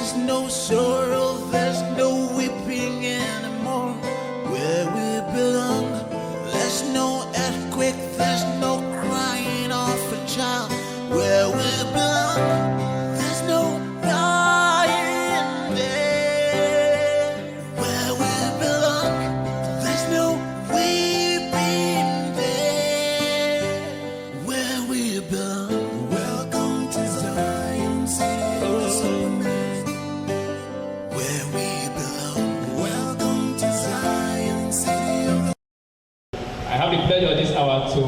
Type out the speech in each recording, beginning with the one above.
There's no sorrow, there's no weeping anymore. Where we belong, there's no earthquake, there's no crying of a child. Where we belong, there's no dying there. Where we belong, there's no weeping there. Where we belong. Welcome to Zion City of Solomon. Where we belong. Welcome to Zion City of. I have the pleasure this hour to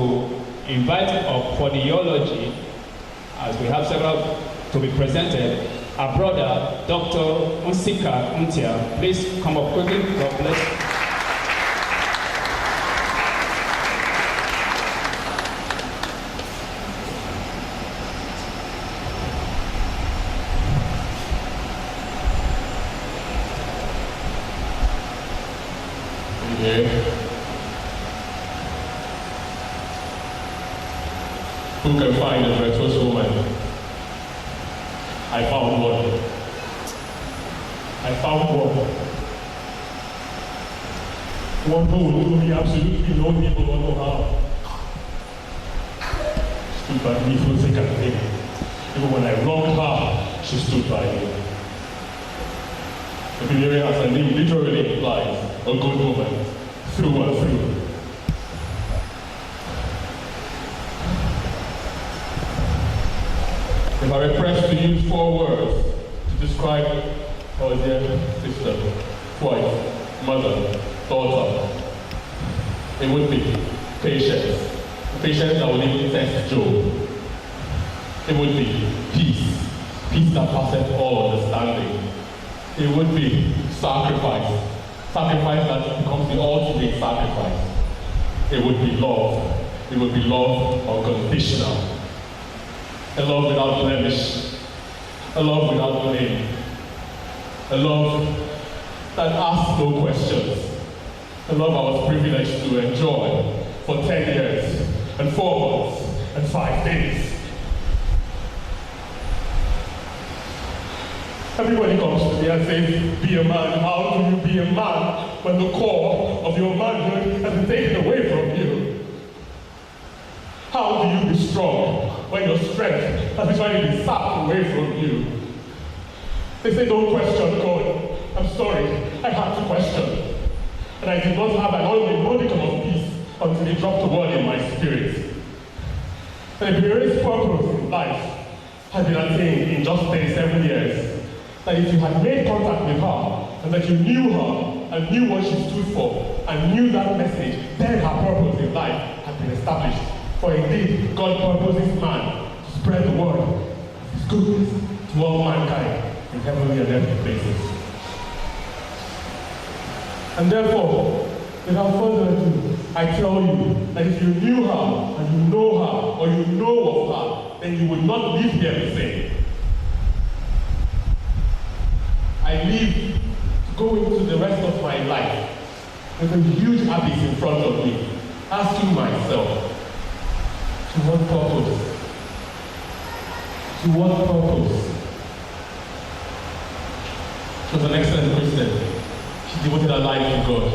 invite up for the Eulogy, as we have several to be presented, our brother, Dr. Nsikak Ntia. Please come up quickly. God bless. Who can find a virtuous woman? I found one. I found one. One who will do me absolutely no evil or no harm. Stood by me through thick and thin. Even when I wronged her, she stood by me. The Billionaire, as her name literally implies, a good woman, through and through. If I were pressed to use 4 words to describe our dear sister, wife, mother, daughter, it would be patience. Patience that will even test Job. It would be peace. Peace that passeth all understanding. It would be sacrifice. Sacrifice that becomes the ultimate sacrifice. It would be love. It would be love unconditional. A love without blemish, a love without blame, a love that asks no questions, a love I was privileged to enjoy for 10 years and 4 months and 5 days. Everybody comes to me and says, be a man. How do you be a man when the core of your manhood has been taken away from you? How do you be strong when your strength has been trying to be sapped away from you? They say don't question God. I'm sorry, I had to question. And I did not have an only modicum of peace until he dropped a word in my spirit. And if there is purpose in life, has been attained in just 37 years, that if you had made contact with her, and that you knew her, and knew what she stood for, and knew that message, then her purpose in life had been established. For indeed, God purposes man to spread the word of his goodness to all mankind in heavenly and earthly places. And therefore, without further ado, I tell you that if you knew her, and you know her, or you know of her, then you would not live here the same. I live to go into the rest of my life with a huge abyss in front of me, asking myself, to what purpose? To what purpose? She was an excellent Christian. She devoted her life to God.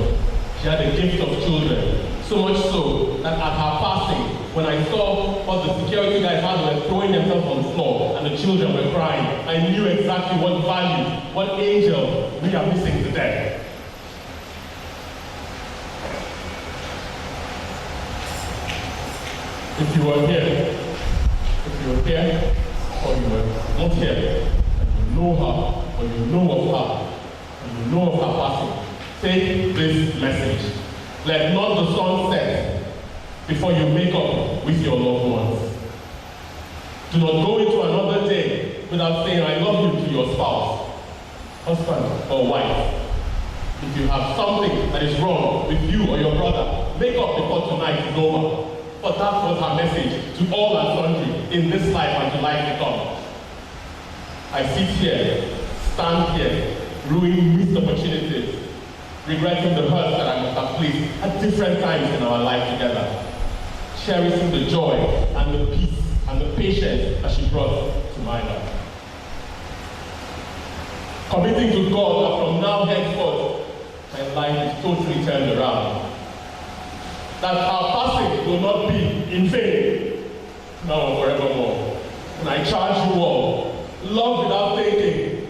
She had a gift of children. So much so that at her passing, when I saw what the security guys had were throwing themselves on the floor and the children were crying, I knew exactly what value, what angel we are missing today. If you were here, or you were not here, and you know her, or you know of her, and you know of her passing, take this message. Let not the sun set before you make up with your loved ones. Do not go into another day without saying, I love you to your spouse, husband or wife. If you have something that is wrong with you or your brother, make up before tonight is over. But that was her message to all and sundry in this life and to life to come. I sit here, stand here, ruining missed opportunities, regretting the hurt that I must have placed at different times in our life together, cherishing the joy and the peace and the patience that she brought to my life. committing to God that from now henceforth, my life is totally turned around. That our passing will not be in vain, now and forevermore. And I charge you all, love without thinking,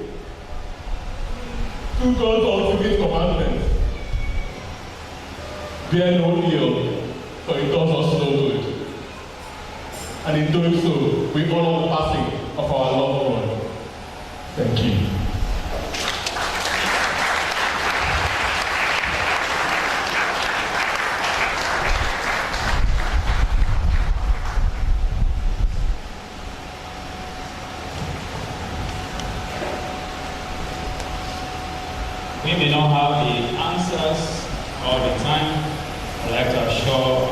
do God's ultimate commandments. Bear no ill, for it does us no good. And in doing so, we honor the passing of our loved one. Thank you. We may not have the answers all the time. I'd like to assure